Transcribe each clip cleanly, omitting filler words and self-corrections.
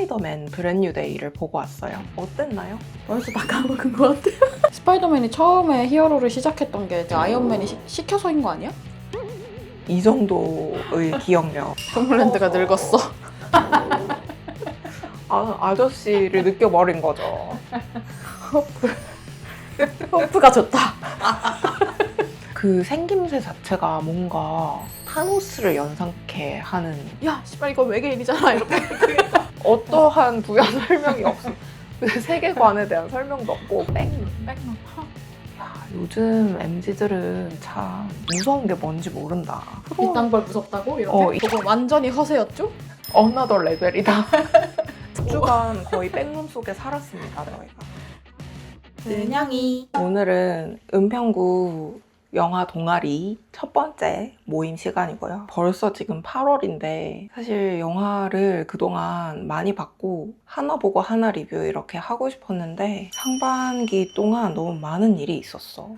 스파이더맨 브랜뉴 데이를 보고 왔어요. 어땠나요? 벌써 다 까먹은 것 같아요. 스파이더맨이 처음에 히어로를 시작했던 게 아이언맨이 시켜서인 거 아니야? 이 정도의 기억력. 톰홀랜드가 늙었어. 아저씨를 느껴버린 거죠. 호프가 좋다. 그 생김새 자체가 뭔가 타노스를 연상케 하는 야, 씨발 이거 외계인이잖아. 이렇게. 어떠한 부연 설명이 없어. 그 세계관에 대한 설명도 없고 뺑. 야, 요즘 MZ들은 참 무서운 게 뭔지 모른다. 이딴 걸 무섭다고? 이렇게? 그거 완전히 허세였죠? 어나더 레벨이다. 10주간 거의 백룸 속에 살았습니다, 저희가. 은영이. 오늘은 은평구 영화 동아리 첫 번째 모임 시간이고요. 벌써 지금 8월인데 사실 영화를 그동안 많이 봤고 하나 보고 하나 리뷰 이렇게 하고 싶었는데 상반기 동안 너무 많은 일이 있었어.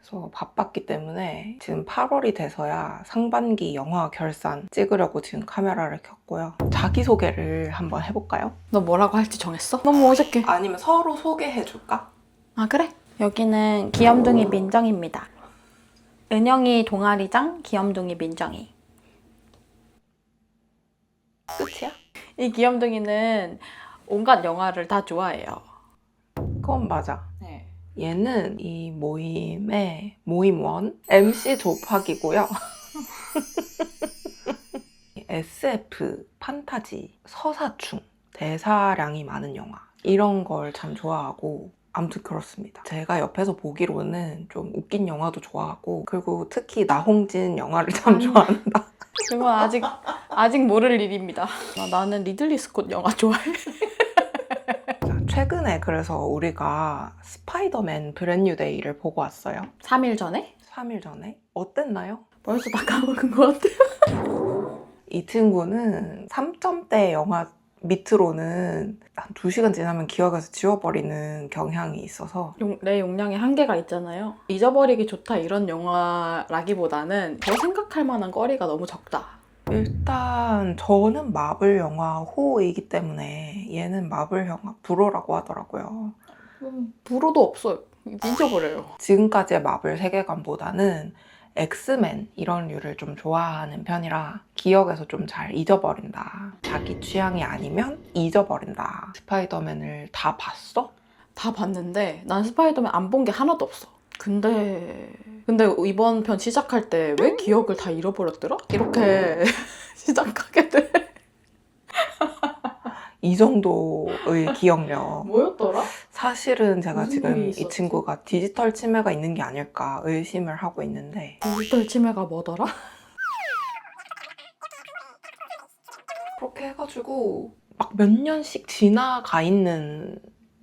그래서 바빴기 때문에 지금 8월이 돼서야 상반기 영화 결산 찍으려고 지금 카메라를 켰고요. 자기소개를 한번 해볼까요? 너 뭐라고 할지 정했어? 너무 어색해. 아니면 서로 소개해줄까? 아, 그래? 여기는 귀염둥이 민정입니다. 은영이 동아리장, 귀염둥이 민정이. 끝이야? 이 귀염둥이는 온갖 영화를 다 좋아해요. 그건 맞아. 네. 얘는 이 모임의 모임원 MC 조팍이고요. SF, 판타지, 서사충, 대사량이 많은 영화 이런 걸 참 좋아하고 아무튼 그렇습니다. 제가 옆에서 보기로는 좀 웃긴 영화도 좋아하고 그리고 특히 나홍진 영화를 참 좋아한다. 그건 아직 모를 일입니다. 나는 리들리 스콧 영화 좋아해. 자, 최근에 그래서 우리가 스파이더맨 브랜뉴 데이를 보고 왔어요. 3일 전에? 3일 전에. 어땠나요? 벌써 다 까먹은 것 같아요. 이 친구는 3점대 영화 밑으로는 한 2시간 지나면 기억에서 지워버리는 경향이 있어서 내 용량에 한계가 있잖아요. 잊어버리기 좋다 이런 영화라기보다는 더 생각할 만한 거리가 너무 적다. 일단 저는 마블 영화 호이기 때문에 얘는 마블 영화 불호라고 하더라고요. 불호도 없어요. 잊어버려요. 지금까지의 마블 세계관보다는 엑스맨 이런 류를 좀 좋아하는 편이라 기억에서 좀 잘 잊어버린다. 자기 취향이 아니면 잊어버린다. 스파이더맨을 다 봤어? 다 봤는데 난 스파이더맨 안 본 게 하나도 없어. 근데 이번 편 시작할 때 왜 기억을 다 잃어버렸더라? 이렇게 시작하게 돼. 이 정도의 기억력. 뭐였더라? 사실은 제가 무슨 지금 일이 이 있었지? 친구가 디지털 치매가 있는 게 아닐까 의심을 하고 있는데 디지털 치매가 뭐더라? 그렇게 해가지고 막 몇 년씩 지나가 있는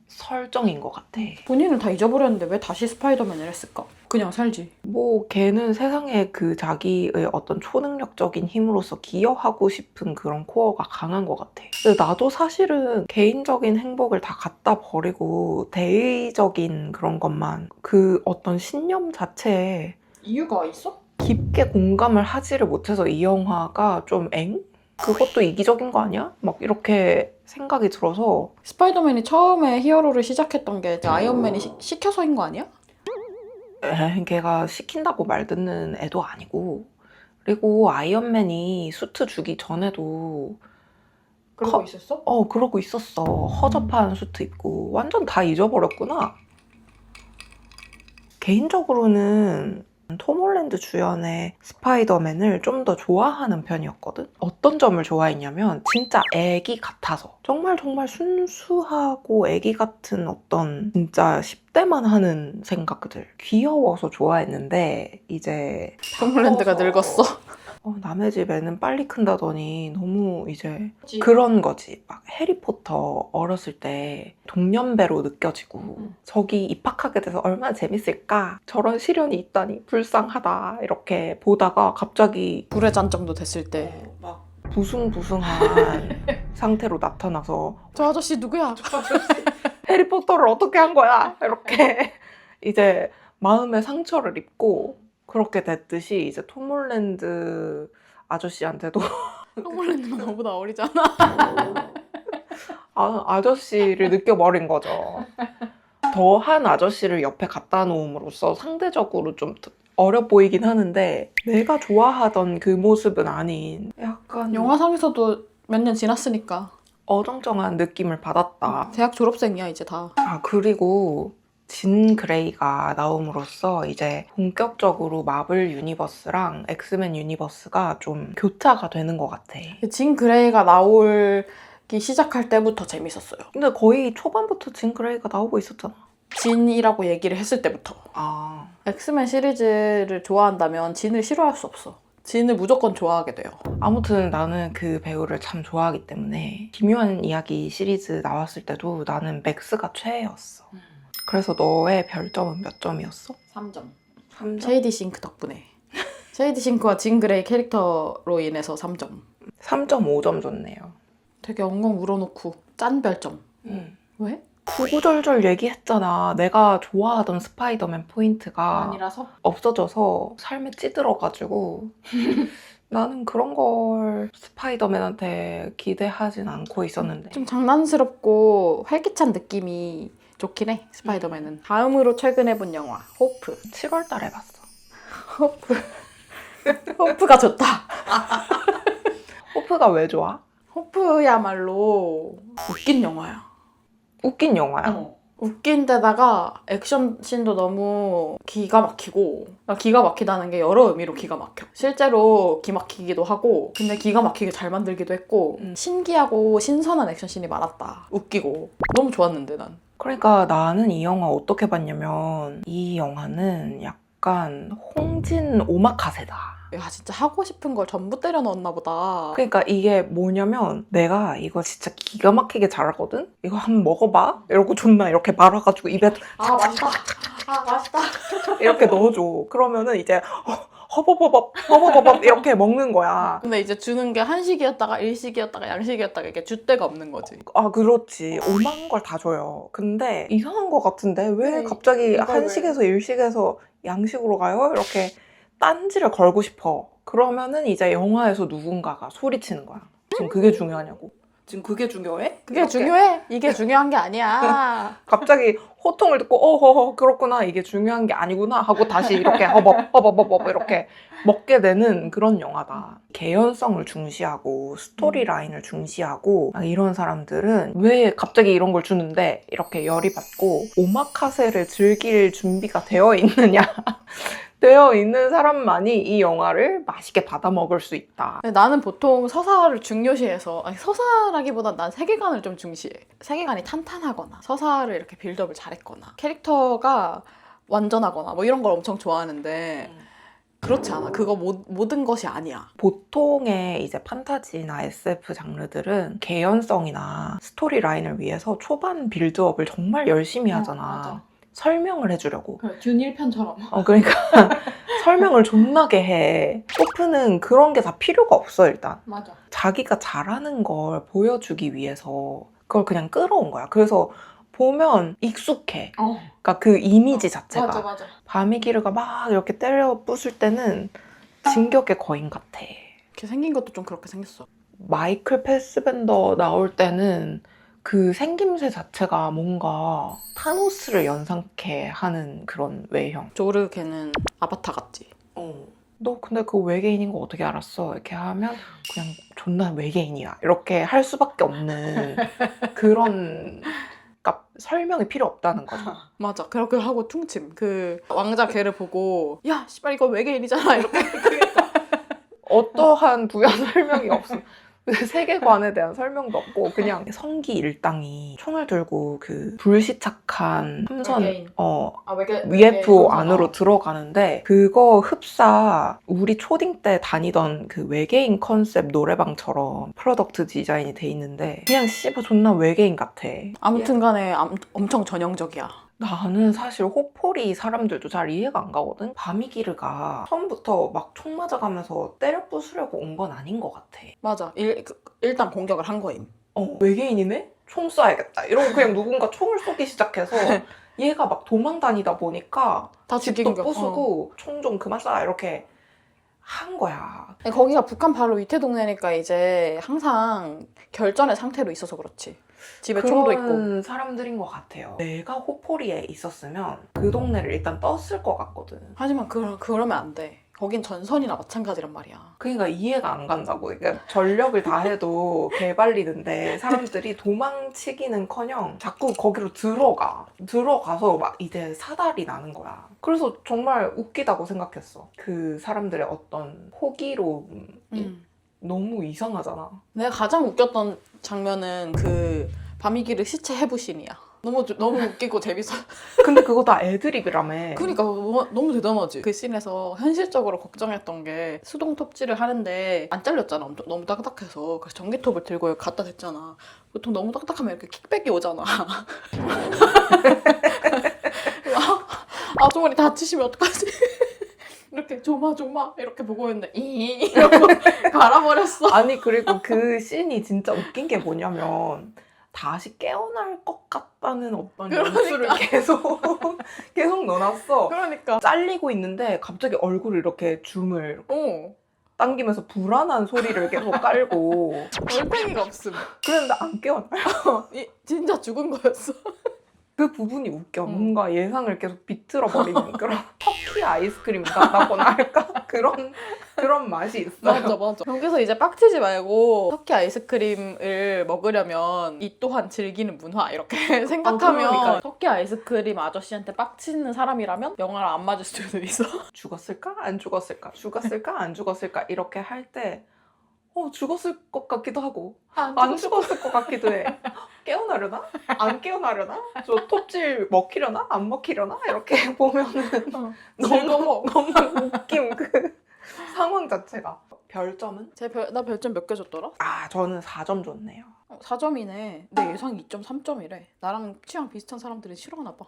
설정인 것 같아. 본인은 다 잊어버렸는데 왜 다시 스파이더맨을 했을까? 그냥 살지. 뭐 걔는 세상에 그 자기의 어떤 초능력적인 힘으로서 기여하고 싶은 그런 코어가 강한 것 같아. 근데 나도 사실은 개인적인 행복을 다 갖다 버리고 대의적인 그런 것만 그 어떤 신념 자체에 이유가 있어? 깊게 공감을 하지를 못해서 이 영화가 좀 그것도 이기적인 거 아니야? 막 이렇게 생각이 들어서 스파이더맨이 처음에 히어로를 시작했던 게 아이언맨이 시켜서인 거 아니야? 걔가 시킨다고 말 듣는 애도 아니고 그리고 아이언맨이 수트 주기 전에도 그러고 있었어? 그러고 있었어. 허접한 수트 입고 완전 다 잊어버렸구나. 개인적으로는 톰 홀랜드 주연의 스파이더맨을 좀 더 좋아하는 편이었거든. 어떤 점을 좋아했냐면 진짜 애기 같아서 정말 순수하고 애기 같은 어떤 진짜 10대만 하는 생각들 귀여워서 좋아했는데 이제 톰 홀랜드가 늙었어. 남의 집 애는 빨리 큰다더니 너무 이제 그런 거지. 막 해리포터 어렸을 때 동년배로 느껴지고 저기 입학하게 돼서 얼마나 재밌을까? 저런 시련이 있다니 불쌍하다. 이렇게 보다가 갑자기 불의 잔정도 됐을 때. 막 부숭부숭한 상태로 나타나서 저 아저씨 누구야? 해리포터를 어떻게 한 거야? 이렇게 이제 마음의 상처를 입고 그렇게 됐듯이 이제 톰 홀랜드 아저씨한테도 톰 홀랜드가 너보다 어리잖아. 아저씨를 느껴버린 거죠. 더한 아저씨를 옆에 갖다 놓음으로써 상대적으로 좀 어려 보이긴 하는데 내가 좋아하던 그 모습은 아닌 약간 영화상에서도 몇 년 지났으니까 어정쩡한 느낌을 받았다. 대학 졸업생이야 이제 다. 그리고 진 그레이가 나옴으로써 이제 본격적으로 마블 유니버스랑 엑스맨 유니버스가 좀 교차가 되는 것 같아. 진 그레이가 나오기 시작할 때부터 재밌었어요. 근데 거의 초반부터 진 그레이가 나오고 있었잖아. 진이라고 얘기를 했을 때부터. 엑스맨 시리즈를 좋아한다면 진을 싫어할 수 없어. 진을 무조건 좋아하게 돼요. 아무튼 나는 그 배우를 참 좋아하기 때문에 기묘한 이야기 시리즈 나왔을 때도 나는 맥스가 최애였어. 그래서 너의 별점은 몇 점이었어? 3점. 3점? 쉐이디 싱크 덕분에. 쉐이디 싱크와 진 그레이 캐릭터로 인해서 3점. 3.5점 줬네요. 되게 엉엉 울어놓고 짠 별점. 왜? 구구절절 얘기했잖아. 내가 좋아하던 스파이더맨 포인트가 아니라서? 없어져서 삶에 찌들어가지고 나는 그런 걸 스파이더맨한테 기대하진 않고 있었는데 좀 장난스럽고 활기찬 느낌이 좋긴 해, 스파이더맨은. 다음으로 최근에 본 영화, 호프. 7월 달에 봤어. 호프. 호프가 좋다. 호프가 왜 좋아? 호프야말로 웃긴 영화야. 웃긴 영화야? 웃긴 데다가 액션씬도 너무 기가 막히고, 기가 막히다는 게 여러 의미로 기가 막혀. 실제로 기막히기도 하고, 근데 기가 막히게 잘 만들기도 했고, 신기하고 신선한 액션씬이 많았다. 웃기고. 너무 좋았는데 난. 그러니까 나는 이 영화 어떻게 봤냐면 이 영화는 약간 홍진 오마카세다. 야, 진짜 하고 싶은 걸 전부 때려 넣었나 보다. 그러니까 이게 뭐냐면 내가 이거 진짜 기가 막히게 잘하거든? 이거 한번 먹어봐? 이러고 존나 이렇게 말아가지고 입에 아, 맛있다. 아, 맛있다. 이렇게 넣어줘. 그러면은 이제 허버버버 이렇게 먹는 거야. 근데 이제 주는 게 한식이었다가 일식이었다가 양식이었다가 이게 줏대가 없는 거지. 그렇지. 오만 걸 다 줘요. 근데 이상한 거 같은데 왜 네, 갑자기 이걸 한식에서 일식에서 양식으로 가요? 이렇게 딴지를 걸고 싶어. 그러면은 이제 영화에서 누군가가 소리치는 거야. 지금 그게 중요하냐고. 지금 그게 중요해? 그게 이렇게. 중요해? 이게 중요한 게 아니야. 갑자기 호통을 듣고 어허허 그렇구나 이게 중요한 게 아니구나 하고 다시 이렇게 허벅 이렇게 먹게 되는 그런 영화다. 개연성을 중시하고 스토리 라인을 중시하고 이런 사람들은 왜 갑자기 이런 걸 주는데 이렇게 열이 받고 오마카세를 즐길 준비가 되어 있느냐 되어 있는 사람만이 이 영화를 맛있게 받아 먹을 수 있다. 근데 나는 보통 서사를 중요시해서, 아니 서사라기보단 난 세계관을 좀 중시해. 세계관이 탄탄하거나 서사를 이렇게 빌드업을 잘했거나 캐릭터가 완전하거나 뭐 이런 걸 엄청 좋아하는데 그렇지 않아. 그거 모든 것이 아니야. 보통의 이제 판타지나 SF 장르들은 개연성이나 스토리 라인을 위해서 초반 빌드업을 정말 열심히 하잖아. 맞아. 설명을 해주려고. 그래, 듄 1편처럼. 그러니까 설명을 존나게 해. 호프는 그런 게 다 필요가 없어 일단. 맞아. 자기가 잘하는 걸 보여주기 위해서 그걸 그냥 끌어온 거야. 그래서 보면 익숙해. 그러니까 그 이미지 자체가. 맞아. 바미기르가 막 이렇게 때려 부술 때는 진격의 거인 같아. 이렇게 생긴 것도 좀 그렇게 생겼어. 마이클 패스벤더 나올 때는 그 생김새 자체가 뭔가 타노스를 연상케 하는 그런 외형. 조르 걔는 아바타 같지. 너 근데 그 외계인인 거 어떻게 알았어? 이렇게 하면 그냥 존나 외계인이야. 이렇게 할 수밖에 없는 그런 그러니까 설명이 필요 없다는 거죠. 맞아. 그렇게 하고 퉁침. 그 왕자 걔를 보고 야 씨발 이거 외계인이잖아 이렇게. 어떠한 부연 설명이 없어. 세계관에 대한 설명도 없고 그냥 성기 일당이 총을 들고 그 불시착한 함선 외계인. UFO 안으로 들어가는데 그거 흡사 우리 초딩 때 다니던 그 외계인 컨셉 노래방처럼 프로덕트 디자인이 돼 있는데 그냥 씨발 존나 외계인 같아. 아무튼 간에 엄청 전형적이야. 나는 사실 호포리 사람들도 잘 이해가 안 가거든? 바미기르가 처음부터 막 총 맞아가면서 때려 부수려고 온 건 아닌 것 같아. 맞아. 일단 공격을 한 거임. 외계인이네? 총 쏴야겠다. 이러고 그냥 누군가 총을 쏘기 시작해서 얘가 막 도망 다니다 보니까 다 집도 죽인 거. 부수고 총 좀 그만 쏴 이렇게 한 거야. 거기가 북한 바로 밑에 동네니까 이제 항상 결전의 상태로 있어서 그렇지. 집에 총도 있고. 그런 사람들인 것 같아요. 내가 호포리에 있었으면 그 동네를 일단 떴을 것 같거든. 하지만 그러면 안 돼. 거긴 전선이나 마찬가지란 말이야. 그러니까 이해가 안 간다고. 그러니까 전력을 다해도 개발리는데 사람들이 도망치기는커녕 자꾸 거기로 들어가서 막 이제 사달이 나는 거야. 그래서 정말 웃기다고 생각했어. 그 사람들의 어떤 호기로움이 너무 이상하잖아. 내가 가장 웃겼던 장면은 그 바미기르 시체 해부신이야. 너무 웃기고 재밌어. 근데 그거 다 애드립이라며. 그러니까 너무 대단하지. 그 씬에서 현실적으로 걱정했던 게 수동 톱질을 하는데 안 잘렸잖아. 너무 딱딱해서. 그래서 전기톱을 들고 갖다 댔잖아. 보통 너무 딱딱하면 이렇게 킥백이 오잖아. 아주머니 다치시면 어떡하지? 이렇게 조마 이렇게 보고 있는데 이러고 갈아버렸어. 아니 그리고 그 씬이 진짜 웃긴 게 뭐냐면 다시 깨어날 것 같다는 어떤 연출을 계속 넣어놨어. 그러니까. 잘리고 있는데 갑자기 얼굴을 이렇게 줌을 당기면서 불안한 소리를 계속 깔고 얼탱이가 없음. 그랬는데 안 깨어나. 진짜 죽은 거였어. 그 부분이 웃겨. 뭔가 예상을 계속 비틀어버리는 그런 터키 아이스크림 같다고나 할까? 그런 맛이 있어요. 맞아. 여기서 이제 빡치지 말고 터키 아이스크림을 먹으려면 이 또한 즐기는 문화 이렇게 생각하면 그러니까. 터키 아이스크림 아저씨한테 빡치는 사람이라면 영화를 안 맞을 수도 있어. 죽었을까? 안 죽었을까? 죽었을까? 안 죽었을까? 이렇게 할 때 죽었을 것 같기도 하고 안 죽었을 것 같기도 해. 깨어나려나? 안 깨어나려나? 저 톱질 먹히려나? 안 먹히려나? 이렇게 보면은 너무 웃김 그 상황 자체가. 별점은? 나 별점 몇 개 줬더라? 저는 4점 줬네요. 4점이네. 내 예상이 2.3점이래. 나랑 취향 비슷한 사람들은 싫어하나 봐.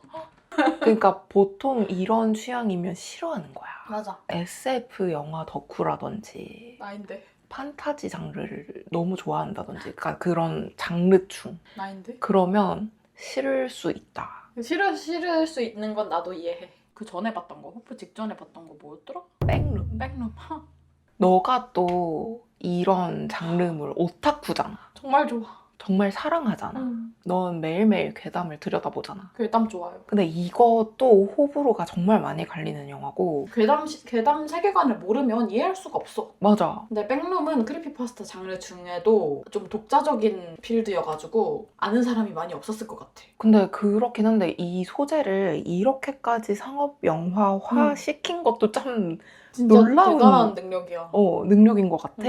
그러니까 보통 이런 취향이면 싫어하는 거야. 맞아. SF 영화 덕후라든지 나인데. 판타지 장르를 너무 좋아한다든지 그러니까 그런 장르충 나인데? 그러면 싫을 수 있다. 싫을 수 있는 건 나도 이해해. 그 전에 봤던 거, 호프 직전에 봤던 거 뭐였더라? 백룸. 백룸. 너가 또 이런 장르물 오타쿠잖아. 정말 좋아. 정말 사랑하잖아. 넌 매일매일 괴담을 들여다보잖아. 괴담 좋아요. 근데 이것도 호불호가 정말 많이 갈리는 영화고. 괴담 세계관을 모르면 이해할 수가 없어. 맞아. 근데 백룸은 크리피파스타 장르 중에도 좀 독자적인 필드여가지고 아는 사람이 많이 없었을 것 같아. 근데 그렇긴 한데 이 소재를 이렇게까지 상업 영화화 시킨 것도 참 진짜 놀라운 대단한 능력이야. 능력인 것 같아.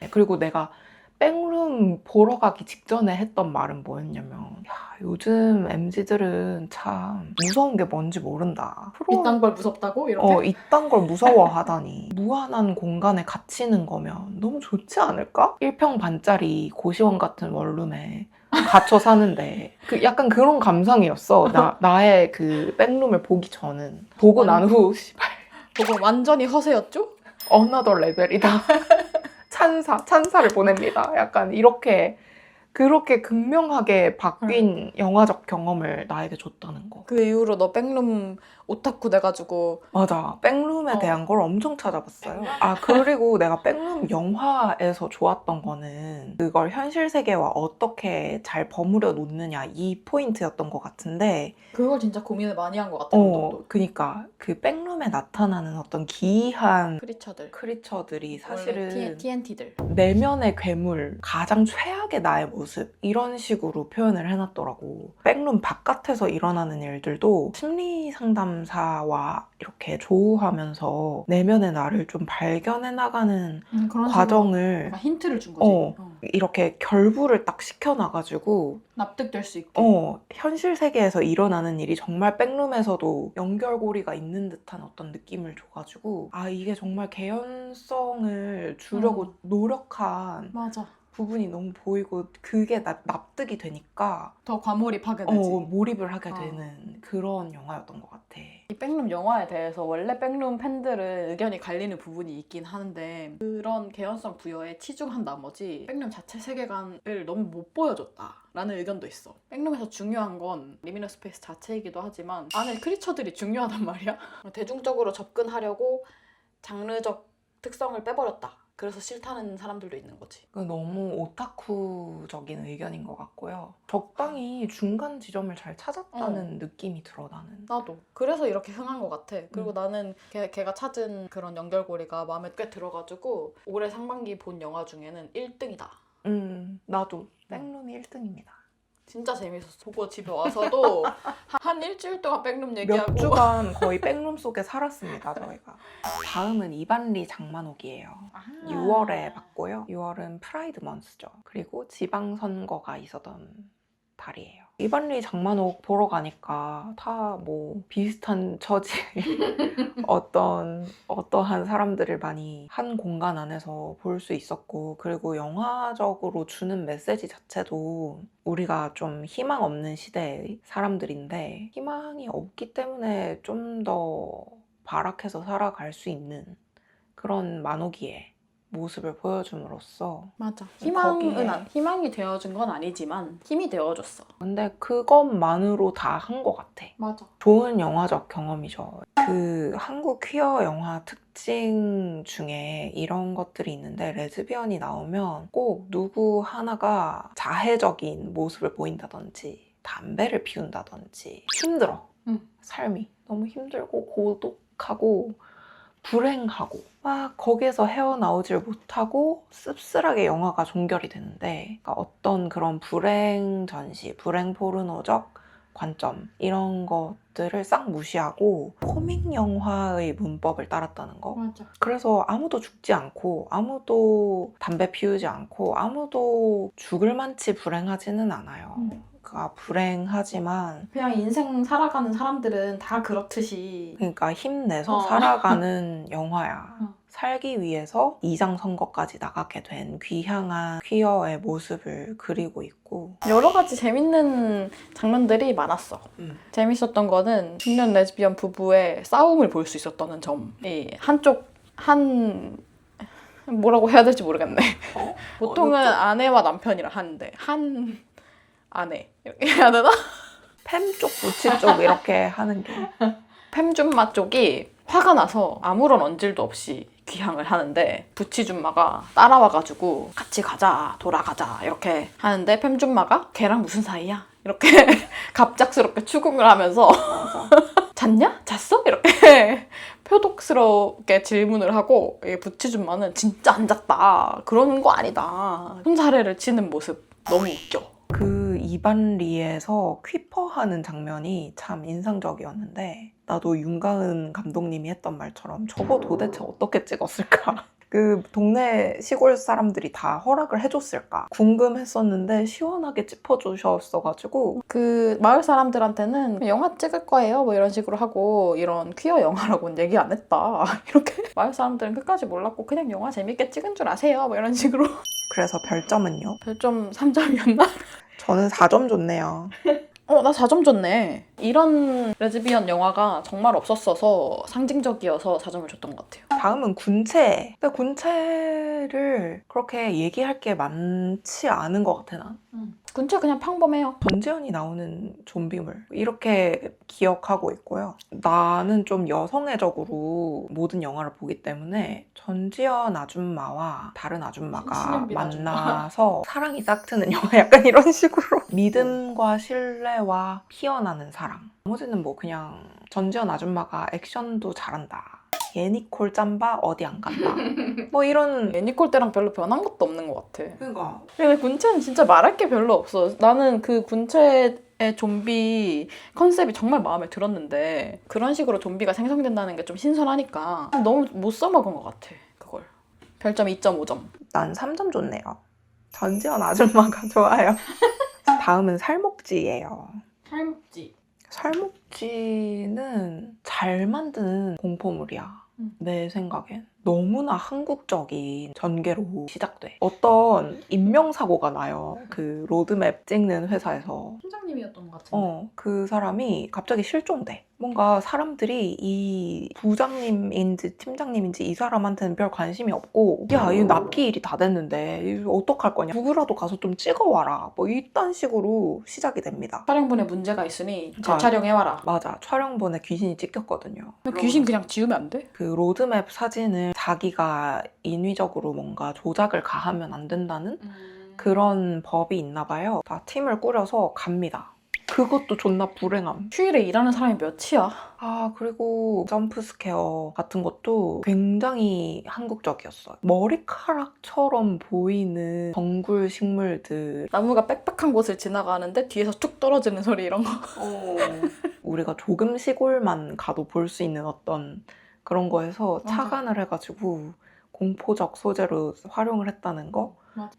그리고 내가 백룸 보러 가기 직전에 했던 말은 뭐였냐면 요즘 MZ들은 참 무서운 게 뭔지 모른다. 이딴 걸 무섭다고? 이렇게? 이딴 걸 무서워하다니. 무한한 공간에 갇히는 거면 너무 좋지 않을까? 1평반짜리 고시원 같은 원룸에 갇혀 사는데 약간 그런 감상이었어. 나의 그 백룸을 보기 전은. 보고 난 후 씨발 그거 완전히 허세였죠? 어나더 레벨이다. 찬사를 보냅니다. 약간 그렇게 극명하게 바뀐 영화적 경험을 나에게 줬다는 거. 그 이후로 너 백룸 오타쿠 돼가지고. 맞아. 백룸에 대한 걸 엄청 찾아봤어요. 그리고 내가 백룸 영화에서 좋았던 거는 그걸 현실 세계와 어떻게 잘 버무려 놓느냐 이 포인트였던 것 같은데. 그걸 진짜 고민을 많이 한 것 같아. 그니까 그 백룸에 나타나는 어떤 기이한 크리처들이 사실은 TNT들. 내면의 괴물, 가장 최악의 나의 모습 이런 식으로 표현을 해놨더라고. 백룸 바깥에서 일어나는 일들도 심리 상담사와 이렇게 조우하면서 내면의 나를 좀 발견해 나가는 과정을 힌트를 준 거지. 이렇게 결부를 딱 시켜놔가지고 납득될 수 있게. 현실 세계에서 일어나는 일이 정말 백룸에서도 연결고리가 있는 듯한 어떤 느낌을 줘가지고 이게 정말 개연성을 주려고 노력한 맞아. 부분이 너무 보이고 그게 납득이 되니까 더 과몰입하게 되지. 몰입을 하게 되는 그런 영화였던 것 같아. 이 백룸 영화에 대해서 원래 백룸 팬들은 의견이 갈리는 부분이 있긴 하는데 그런 개연성 부여에 치중한 나머지 백룸 자체 세계관을 너무 못 보여줬다라는 의견도 있어. 백룸에서 중요한 건 리미너 스페이스 자체이기도 하지만 안에 크리처들이 중요하단 말이야. 대중적으로 접근하려고 장르적 특성을 빼버렸다. 그래서 싫다는 사람들도 있는 거지. 그 너무 오타쿠적인 의견인 것 같고요. 적당히 중간 지점을 잘 찾았다는 느낌이 들어 나는. 나도. 그래서 이렇게 흥한 것 같아. 그리고 나는 걔가 찾은 그런 연결고리가 마음에 꽤 들어가지고 올해 상반기 본 영화 중에는 1등이다. 나도 백룸이 1등입니다. 진짜 재밌었어. 보고 집에 와서도 한 일주일 동안 백룸 얘기하고 몇 주간 거의 백룸 속에 살았습니다, 저희가. 다음은 이반리 장만옥이에요. 6월에 봤고요. 6월은 프라이드 먼스죠. 그리고 지방선거가 있었던 달이에요. 이반리 장만옥 보러 가니까 다 뭐 비슷한 처지 어떠한 사람들을 많이 한 공간 안에서 볼 수 있었고, 그리고 영화적으로 주는 메시지 자체도 우리가 좀 희망 없는 시대의 사람들인데 희망이 없기 때문에 좀 더 발악해서 살아갈 수 있는 그런 만옥이의 모습을 보여줌으로써 맞아. 거기에- 희망이 되어준 건 아니지만 힘이 되어줬어. 근데 그것만으로 다 한 것 같아. 맞아. 좋은 영화적 경험이죠. 그 한국 퀴어 영화 특징 중에 이런 것들이 있는데 레즈비언이 나오면 꼭 누구 하나가 자해적인 모습을 보인다든지 담배를 피운다든지 힘들어. 삶이 너무 힘들고 고독하고 불행하고 막 거기에서 헤어나오질 못하고 씁쓸하게 영화가 종결이 되는데, 그러니까 어떤 그런 불행 전시, 불행 포르노적 관점 이런 것들을 싹 무시하고 코믹 영화의 문법을 따랐다는 거. 맞아. 그래서 아무도 죽지 않고 아무도 담배 피우지 않고 아무도 죽을 만치 불행하지는 않아요. 그러니까 불행하지만 그냥 인생 살아가는 사람들은 다 그렇듯이. 그러니까 힘내서 어. 살아가는 영화야. 어. 살기 위해서 이장 선거까지 나가게 된 귀향한 퀴어의 모습을 그리고 있고, 여러 가지 재밌는 장면들이 많았어. 재밌었던 거는 중년 레즈비언 부부의 싸움을 볼 수 있었다는 점. 이 뭐라고 해야 될지 모르겠네. 보통은 어느 쪽? 아내와 남편이라 하는데 한 아내 이렇게 해야 되나? 팸 쪽, 부치 쪽 이렇게 하는 게 팸준마 쪽이 화가 나서 아무런 언질도 없이 귀향을 하는데 부치준마가 따라와가지고 같이 가자, 돌아가자 이렇게 하는데 팸준마가 걔랑 무슨 사이야? 이렇게 갑작스럽게 추궁을 하면서 잤냐? 잤어? 이렇게 표독스럽게 질문을 하고 부치준마는 진짜 안 잤다. 그러는 거 아니다. 손사래를 치는 모습 너무 웃겨. 그 이반리에서 퀴퍼하는 장면이 참 인상적이었는데, 나도 윤가은 감독님이 했던 말처럼 저거 도대체 어떻게 찍었을까? 그 동네 시골 사람들이 다 허락을 해줬을까? 궁금했었는데 시원하게 짚어주셨어가지고 그 마을 사람들한테는 영화 찍을 거예요 뭐 이런 식으로 하고 이런 퀴어 영화라고는 얘기 안 했다. 이렇게 마을 사람들은 끝까지 몰랐고 그냥 영화 재밌게 찍은 줄 아세요 뭐 이런 식으로. 그래서 별점은요? 별점 3점이었나? 저는 4점 줬네요. 나 4점 줬네. 이런 레즈비언 영화가 정말 없었어서 상징적이어서 4점을 줬던 것 같아요. 다음은 군체. 근데 군체를 그렇게 얘기할 게 많지 않은 것 같아, 난. 군체 그냥 평범해요. 전지현이 나오는 좀비물 이렇게 기억하고 있고요. 나는 좀 여성애적으로 모든 영화를 보기 때문에 전지현 아줌마와 다른 아줌마가 신현빈 아줌마. 만나서 사랑이 싹 트는 영화, 약간 이런 식으로 믿음과 신뢰와 피어나는 사랑. 나머지는 뭐 그냥 전지현 아줌마가 액션도 잘한다, 예니콜 짬바 어디 안 간다, 뭐 이런. 애니콜 때랑 별로 변한 것도 없는 것 같아. 그러니까 근데 군체는 진짜 말할 게 별로 없어. 나는 그 군체의 좀비 컨셉이 정말 마음에 들었는데 그런 식으로 좀비가 생성된다는 게 좀 신선하니까 너무 못 써먹은 것 같아. 그걸. 별점 2.5점. 난 3점 줬네요. 전지현 아줌마가 좋아요. 다음은 살목지예요. 살묵지. 살목지는 잘 만든 공포물이야. 내 생각엔. 너무나 한국적인 전개로 시작돼. 어떤 인명사고가 나요. 그 로드맵 찍는 회사에서. 팀장님이었던 것 같은데. 그 사람이 갑자기 실종돼. 뭔가 사람들이 이 부장님인지 팀장님인지 이 사람한테는 별 관심이 없고, 야, 이 납기 일이 다 됐는데 이거 어떡할 거냐, 누구라도 가서 좀 찍어와라, 뭐 이딴 식으로 시작이 됩니다. 촬영분에 문제가 있으니 아. 재촬영해와라. 맞아, 촬영본에 귀신이 찍혔거든요. 근데 귀신 그냥 지우면 안 돼? 그 로드맵 사진을 자기가 인위적으로 뭔가 조작을 가하면 안 된다는 그런 법이 있나 봐요. 다 팀을 꾸려서 갑니다. 그것도 존나 불행함. 휴일에 일하는 사람이 몇이야? 아, 그리고 점프 스퀘어 같은 것도 굉장히 한국적이었어요. 머리카락처럼 보이는 덩굴 식물들. 나무가 빽빽한 곳을 지나가는데 뒤에서 툭 떨어지는 소리 이런 거. 우리가 조금 시골만 가도 볼 수 있는 어떤 그런 거에서 착안을 해가지고 공포적 소재로 활용을 했다는 거? 맞아.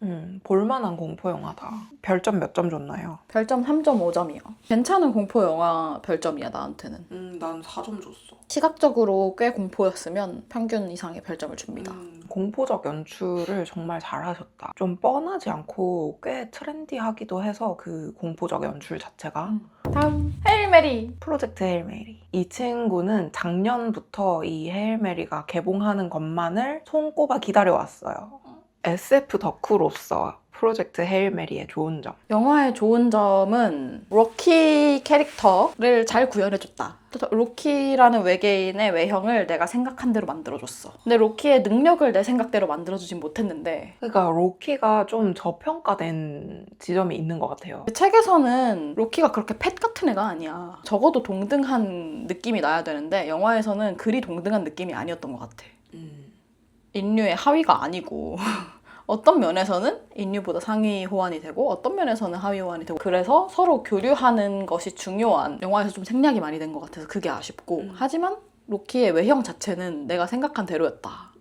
볼만한 공포 영화다. 별점 몇 점 줬나요? 별점 3.5점이야. 괜찮은 공포 영화 별점이야 나한테는. 난 4점 줬어. 시각적으로 꽤 공포였으면 평균 이상의 별점을 줍니다. 공포적 연출을 정말 잘하셨다. 좀 뻔하지 않고 꽤 트렌디하기도 해서 그 공포적 연출 자체가. 다음 헤일 메리. 프로젝트 헤일 메리. 이 친구는 작년부터 이 헤일 메리가 개봉하는 것만을 손꼽아 기다려왔어요. SF 덕후로서 프로젝트 헤일 메리의 좋은 점. 영화의 좋은 점은 로키 캐릭터를 잘 구현해줬다. 로키라는 외계인의 외형을 내가 생각한 대로 만들어줬어. 근데 로키의 능력을 내 생각대로 만들어주진 못했는데 그러니까 로키가 좀 저평가된 지점이 있는 것 같아요. 책에서는 로키가 그렇게 팻 같은 애가 아니야. 적어도 동등한 느낌이 나야 되는데 영화에서는 그리 동등한 느낌이 아니었던 것 같아. 인류의 하위가 아니고 어떤 면에서는 인류보다 상위 호환이 되고 어떤 면에서는 하위 호환이 되고 그래서 서로 교류하는 것이 중요한 영화에서 좀 생략이 많이 된 것 같아서 그게 아쉽고 하지만 로키의 외형 자체는 내가 생각한 대로였다.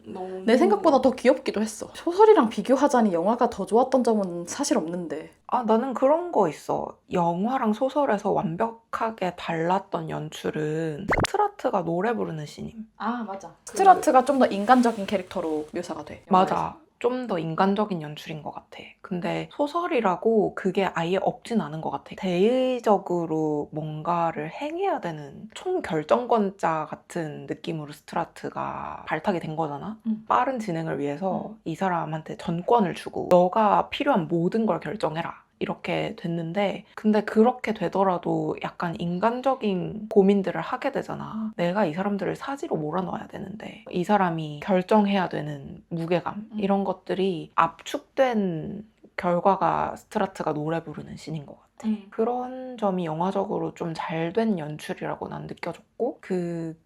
내 생각보다 더 귀엽기도 했어. 소설이랑 비교하자니 영화가 더 좋았던 점은 사실 없는데 나는 그런 거 있어. 영화랑 소설에서 완벽하게 달랐던 연출은 스트라트가 노래 부르는 씬임. 아 맞아. 스트라트가 좀 더 인간적인 캐릭터로 묘사가 돼. 맞아. 좀 더 인간적인 연출인 것 같아. 근데 소설이라고 그게 아예 없진 않은 것 같아. 대의적으로 뭔가를 행해야 되는 총결정권자 같은 느낌으로 스트라트가 발탁이 된 거잖아. 빠른 진행을 위해서 이 사람한테 전권을 주고 너가 필요한 모든 걸 결정해라. 이렇게 됐는데 근데 그렇게 되더라도 약간 인간적인 고민들을 하게 되잖아. 내가 이 사람들을 사지로 몰아넣어야 되는데 이 사람이 결정해야 되는 무게감 이런 것들이 압축된 결과가 스트라트가 노래 부르는 씬인 것 같아. 그런 점이 영화적으로 좀 잘 된 연출이라고 난 느껴졌고 그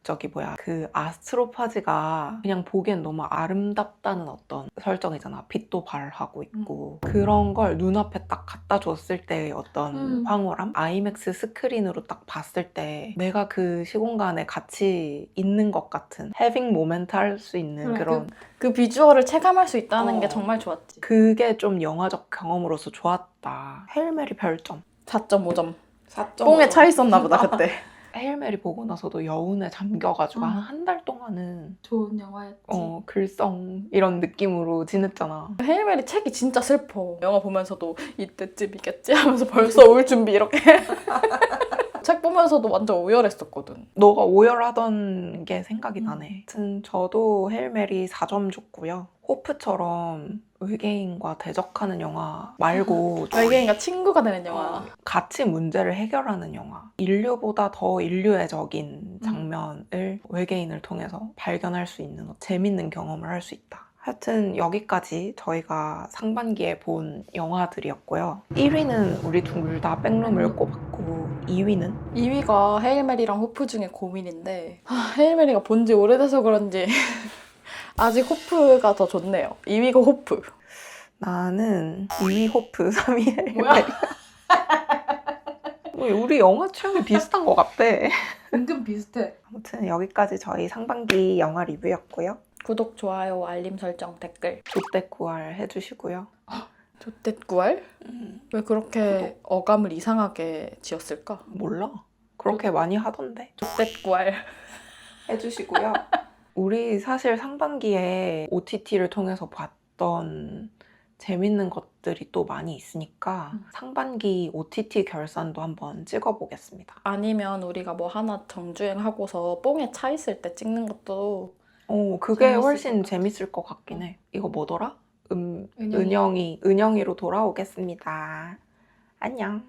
아스트로파지가 그냥 보기엔 너무 아름답다는 어떤 설정이잖아. 빛도 발하고 있고 그런 걸 눈앞에 딱 갖다 줬을 때의 어떤 황홀함? 아이맥스 스크린으로 딱 봤을 때 내가 그 시공간에 같이 있는 것 같은 해빙 모멘트 할 수 있는 그런 그 비주얼을 체감할 수 있다는 게 정말 좋았지. 그게 좀 영화적 경험으로서 좋았다. 헤일 메리 별점 4.5점. 4.5. 뽕에 차 있었나 보다 그때. 헤일 메리 보고 나서도 여운에 잠겨가지고 한 달 동안은 좋은 영화였지. 글썽 이런 느낌으로 지냈잖아. 헤일 메리 책이 진짜 슬퍼. 영화 보면서도 이때쯤이겠지 하면서 벌써 울 준비 이렇게. 책 보면서도 완전 오열했었거든. 너가 오열하던 게 생각이 나네. 하여튼 저도 헤일 메리 4점 줬고요. 호프처럼 외계인과 대적하는 영화 말고 외계인과 친구가 되는 영화. 같이 문제를 해결하는 영화. 인류보다 더 인류애적인 장면을 외계인을 통해서 발견할 수 있는 재밌는 경험을 할 수 있다. 하여튼 여기까지 저희가 상반기에 본 영화들이었고요. 1위는 우리 둘 다 백룸을 꼽았고 2위는? 2위가 헤일 메리랑 호프 중에 고민인데 헤일 메리가 본 지 오래돼서 그런지 아직 호프가 더 좋네요. 2위가 호프. 나는 2위 호프, 3위 헤일 뭐야? 메리. 우리 영화 취향이 비슷한 것 같아. 은근 비슷해. 아무튼 여기까지 저희 상반기 영화 리뷰였고요. 구독, 좋아요, 알림 설정, 댓글. 조댓구알 해주시고요. 조댓구알? 왜 그렇게 어감을 이상하게 지었을까? 몰라. 그렇게 많이 하던데. 조댓구알. 해주시고요. 우리 사실 상반기에 OTT를 통해서 봤던 재밌는 것들이 또 많이 있으니까 상반기 OTT 결산도 한번 찍어보겠습니다. 아니면 우리가 뭐 하나 정주행하고서 뽕에 차 있을 때 찍는 것도 그게 재밌을 훨씬 것 재밌을 것 같긴 해. 이거 뭐더라? 은영이. 은영이로 돌아오겠습니다. 안녕.